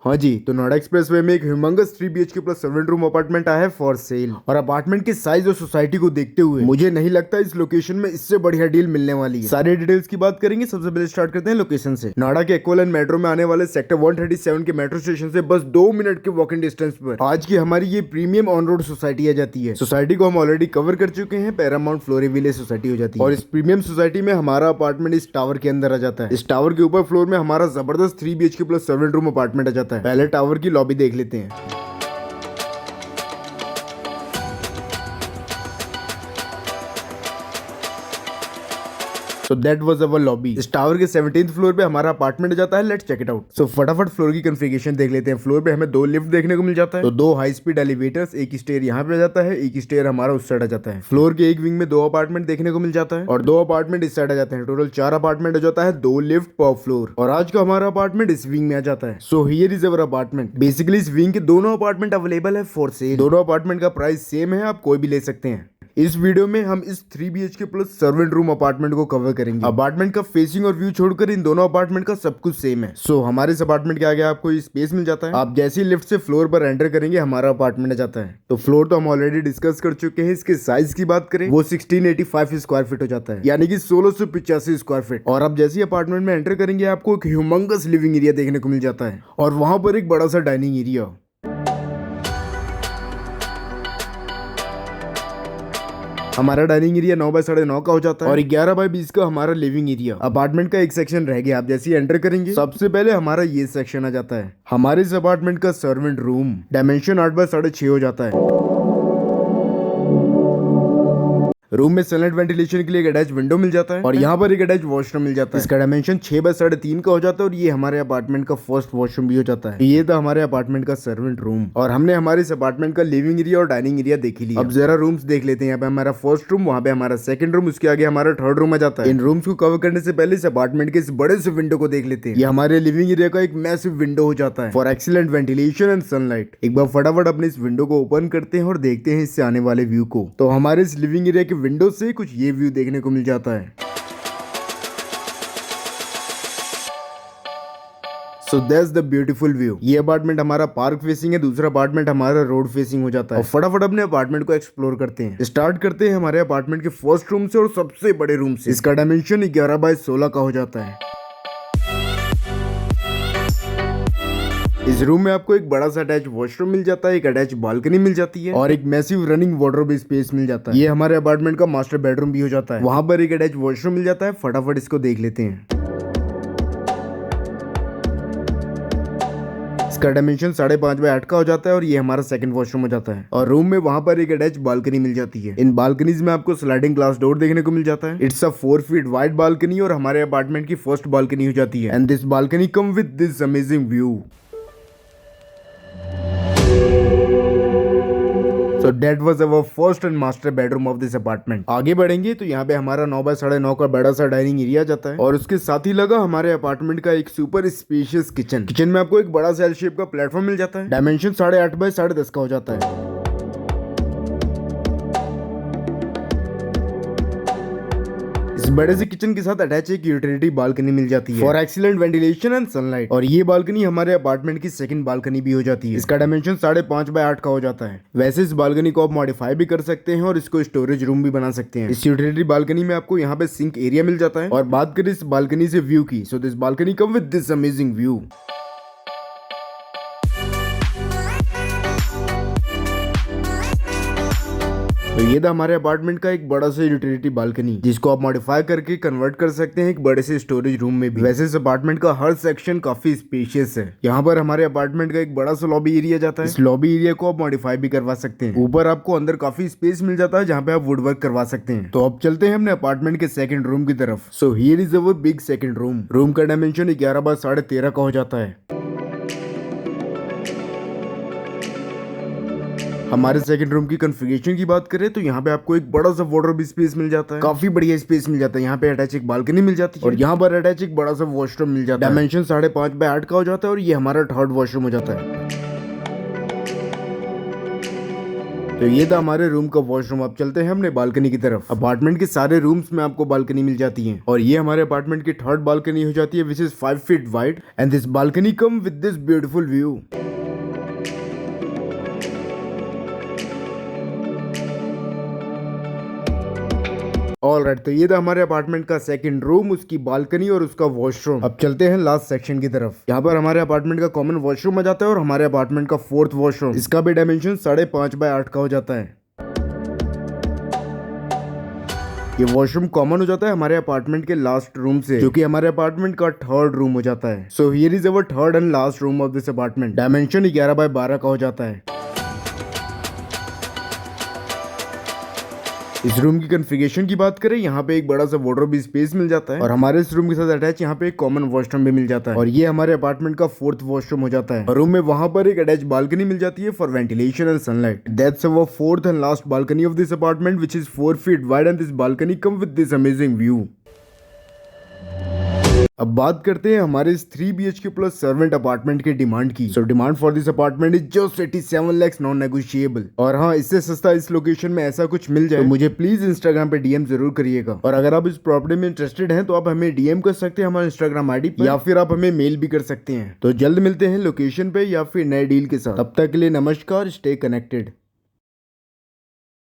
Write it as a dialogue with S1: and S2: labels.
S1: हाँ जी, तो नोएडा एक्सप्रेसवे में एक humongous 3 BHK plus 7 room apartment आया है फॉर सेल। और अपार्टमेंट के साइज और सोसाइटी को देखते हुए मुझे नहीं लगता इस लोकेशन में इससे बढ़िया डील मिलने वाली है। सारी डिटेल्स की बात करेंगे। सबसे पहले स्टार्ट करते हैं लोकेशन से। नोएडा के एक्वालाइन मेट्रो में आने वाले सेक्टर 137 के मेट्रो स्टेशन से बस 2 मिनट के वॉकिंग डिस्टेंस पर आज की हमारी ये प्रीमियम ऑन रोड सोसाइटी आ जाती है। सोसाइटी को हम ऑलरेडी कवर कर चुके हैं। पैरामाउंट फ्लोरीविले सोसाइटी हो जाती है और इस प्रीमियम सोसाइटी में हमारा अपार्टमेंट इस टावर के अंदर आ जाता है। इस टावर के ऊपर फ्लोर में हमारा जबरदस्त 3 BHK प्लस 7 रूम अपार्टमेंट आ जाता है। पहले टावर की लॉबी देख लेते हैं। So that was our lobby। इस टावर के 17th फ्लोर पे हमारा अपार्टमेंट जाता है। Let's check it out. So फटाफट फ्लोर की कॉन्फ़िगरेशन देख लेते हैं। फ्लोर पे हमें 2 लिफ्ट देखने को मिल जाता है। तो 2 हाई स्पीड एलिवेटर्स, एक स्टेयर यहाँ पे आ जाता है, एक स्टेयर हमारा उस साइड आ जाता है। फ्लोर के एक विंग में 2 अपार्टमेंट देखने को मिल जाता है और 2 अपार्टमेंट इस साइड आ जाते हैं। टोटल 4 अपार्टमेंट हो जाता है, 2 लिफ्ट पर फ्लोर। और आज का हमारा अपार्टमेंट इस विंग में आ जाता है। So here is our apartment. Basically इस विंग के दोनों अपार्टमेंट अवेलेबल है फॉर सेल। दोनों अपार्टमेंट का प्राइस सेम है, आप कोई भी ले सकते हैं। इस वीडियो में हम इस 3 BHK प्लस 7 रूम अपार्टमेंट को कवर करेंगे। अपार्टमेंट का फेसिंग और व्यू छोड़कर इन दोनों अपार्टमेंट का सब कुछ सेम है। सो हमारे इस अपार्टमेंट के आगे आपको स्पेस मिल जाता है। आप जैसे ही लिफ्ट से फ्लोर पर एंटर करेंगे हमारा अपार्टमेंट आ जाता है। तो फ्लोर तो हम ऑलरेडी डिस्कस कर चुके हैं। इसके साइज की बात करें वो 1685 स्क्वायर फीट हो जाता है, यानी कि 1685 स्क्वायर फीट। और आप जैसे ही अपार्टमेंट में एंटर करेंगे आपको एक ह्यूमंगस लिविंग एरिया देखने को मिल जाता है और वहां पर एक बड़ा सा डाइनिंग एरिया। हमारा डाइनिंग एरिया 9 बाय 9.5 का हो जाता है और 11 बाय 20 का हमारा लिविंग एरिया। अपार्टमेंट का एक सेक्शन रह गया। आप जैसे ही एंटर करेंगे सबसे पहले हमारा ये सेक्शन आ जाता है। हमारे इस अपार्टमेंट का सर्वेंट रूम डायमेंशन 8 बाय 6.5 हो जाता है। रूम में सनलाइट वेंटिलेशन के लिए एक अटैच विंडो मिल जाता है और यहाँ पर एक अटैच वॉशरूम मिल जाता है। इसका डायमेंशन 6 बाय 3.5 का हो जाता है और ये हमारे अपार्टमेंट का फर्स्ट वॉशरूम भी हो जाता है। ये था हमारे अपार्टमेंट का सर्वेंट रूम और हमने हमारे इस अपार्टमेंट का लिविंग एरिया और डाइनिंग एरिया देख लिया। अब जरा रूम्स देख लेते हैं। यहाँ पे हमारा फर्स्ट रूम, वहाँ पे हमारा सेकंड रूम, उसके आगे हमारा थर्ड रूम आ जाता है। इन रूम्स को कवर करने से पहले इस अपार्टमेंट के इस बड़े से विंडो को देख लेते हैं। ये हमारे लिविंग एरिया का एक मैसिव विंडो हो जाता है for excellent ventilation and sunlight. एक बार फटाफट अपने इस विंडो को ओपन करते हैं और देखते हैं इससे आने वाले व्यू को। तो हमारे इस लिविंग एरिया के विंडो से कुछ ये व्यू देखने को मिल जाता है। So that's the beautiful view। ये अपार्टमेंट हमारा पार्क फेसिंग है, दूसरा अपार्टमेंट हमारा रोड फेसिंग हो जाता है। और फटाफट अपने अपार्टमेंट को एक्सप्लोर करते हैं। स्टार्ट करते हैं हमारे अपार्टमेंट के फर्स्ट रूम से और सबसे बड़े रूम से। इसका डायमेंशन 11 बाय 16 का हो जाता है। इस रूम में आपको एक बड़ा सा अटैच वॉशरूम मिल जाता है, एक अटैच बालकनी मिल जाती है और एक मैसिव रनिंग वार्डरोब स्पेस मिल जाता है। ये हमारे अपार्टमेंट का मास्टर बेडरूम भी हो जाता है। वहां पर एक अटैच वॉशरूम मिल जाता है। फटाफट इसको देख लेते हैं। इसका डायमेंशन 5.5 बाय 8 का हो जाता है और ये हमारा सेकंड वॉशरूम हो जाता है। और रूम में वहां पर एक अटैच बालकनी मिल जाती है। इन बालकनीज में आपको स्लाइडिंग ग्लास डोर देखने को मिल जाता है। It's a 4 feet wide balcony और हमारे अपार्टमेंट की फर्स्ट बालकनी हो जाती है। And this balcony come with this amazing view. So that was our first and master bedroom of this apartment। आगे बढ़ेंगे तो यहाँ पे हमारा 9 बाय 9.5 का बड़ा सा डाइनिंग एरिया जाता है और उसके साथ ही लगा हमारे अपार्टमेंट का एक सुपर स्पेशियस किचन। किचन में आपको एक बड़ा सा एल शेप का प्लेटफॉर्म मिल जाता है। डायमेंशन 8.5 बाय 10.5 का हो जाता है। इस बड़े से किचन के साथ अटैच एक यूटिलिटी बालकनी मिल जाती है for excellent ventilation and sunlight. और ये बालकनी हमारे अपार्टमेंट की सेकंड बालकनी भी हो जाती है। इसका डायमेंशन 5.5 बाय 8 का हो जाता है। वैसे इस बालकनी को आप मॉडिफाई भी कर सकते हैं और इसको स्टोरेज रूम भी बना सकते हैं। इस यूटिलिटी बालकनी में आपको यहाँ पे सिंक एरिया मिल जाता है। और बात करें इस बालकनी से व्यू की, so this balcony come with this amazing view. तो ये था हमारे अपार्टमेंट का एक बड़ा सा यूटिलिटी बालकनी जिसको आप मॉडिफाई करके कन्वर्ट कर सकते हैं एक बड़े से स्टोरेज रूम में भी। वैसे इस अपार्टमेंट का हर सेक्शन काफी स्पेशियस है। यहाँ पर हमारे अपार्टमेंट का एक बड़ा सा लॉबी एरिया जाता है। इस लॉबी एरिया को आप मॉडिफाई भी करवा सकते हैं। ऊपर आपको अंदर काफी स्पेस मिल जाता है जहाँ पे आप वुड वर्क करवा सकते हैं। तो अब चलते हैं अपने अपार्टमेंट के सेकंड रूम की तरफ। सो here is our big second room. Room का डायमेंशन 11 बाय 13.5 का हो जाता है। हमारे सेकंड रूम की कॉन्फ़िगरेशन की बात करें तो यहाँ पे आपको एक बड़ा सा वार्डरोब स्पेस मिल जाता है। काफी बढ़िया स्पेस मिल जाता है। यहाँ पे अटैच एक बालकनी मिल जाती है और यहाँ पर अटैच एक बड़ा सा वॉशरूम मिल जाता है। डायमेंशन 5.5 बाय 8 का हो जाता है और ये हमारा थर्ड वॉशरूम हो जाता है। तो ये था हमारे रूम का वॉशरूम। अब चलते हैं हमने बालकनी की तरफ। अपार्टमेंट के सारे रूम्स में आपको बालकनी मिल जाती है और ये हमारे अपार्टमेंट की थर्ड बालकनी हो जाती है which is 5 feet wide and this balcony come with this beautiful view. Alright, तो ये था हमारे अपार्टमेंट का सेकंड रूम, उसकी बालकनी और उसका वॉशरूम। अब चलते हैं लास्ट सेक्शन की तरफ। यहाँ पर हमारे अपार्टमेंट का कॉमन वॉशरूम आ जाता है और हमारे अपार्टमेंट का फोर्थ वॉशरूम, इसका भी डायमेंशन 5.5 बाय 8 का हो जाता है। ये वॉशरूम कॉमन हो जाता है हमारे अपार्टमेंट के लास्ट रूम से, जो कि हमारे अपार्टमेंट का थर्ड रूम हो जाता है। So here is our third and last room of this apartment. Dimension 11 by 12 का हो जाता है। इस रूम की कॉन्फ़िगरेशन की बात करें, यहाँ पे एक बड़ा सा वार्डरोब स्पेस मिल जाता है और हमारे इस रूम के साथ अटैच यहाँ पे एक कॉमन वॉशरूम भी मिल जाता है और ये हमारे अपार्टमेंट का फोर्थ वॉशरूम हो जाता है। और रूम में वहां पर एक अटैच बालकनी मिल जाती है for ventilation and sunlight. That's our fourth and last balcony of this apartment which is 4 feet wide and this balcony come with this amazing view. अब बात करते हैं हमारे इस 3 BHK प्लस सर्वेंट अपार्टमेंट के demand की। So demand for this apartment is just 87 lakhs non negotiable. और हाँ, इससे सस्ता इस लोकेशन में ऐसा कुछ मिल जाए तो मुझे प्लीज इंस्टाग्राम पे DM जरूर करिएगा। और अगर आप इस प्रॉपर्टी में इंटरेस्टेड हैं तो आप हमें DM कर सकते हैं हमारे इंस्टाग्राम ID पर, या फिर आप हमें मेल भी कर सकते हैं। तो जल्द मिलते हैं लोकेशन पे या फिर नए डील के साथ। तब तक के लिए नमस्कार, स्टे कनेक्टेड।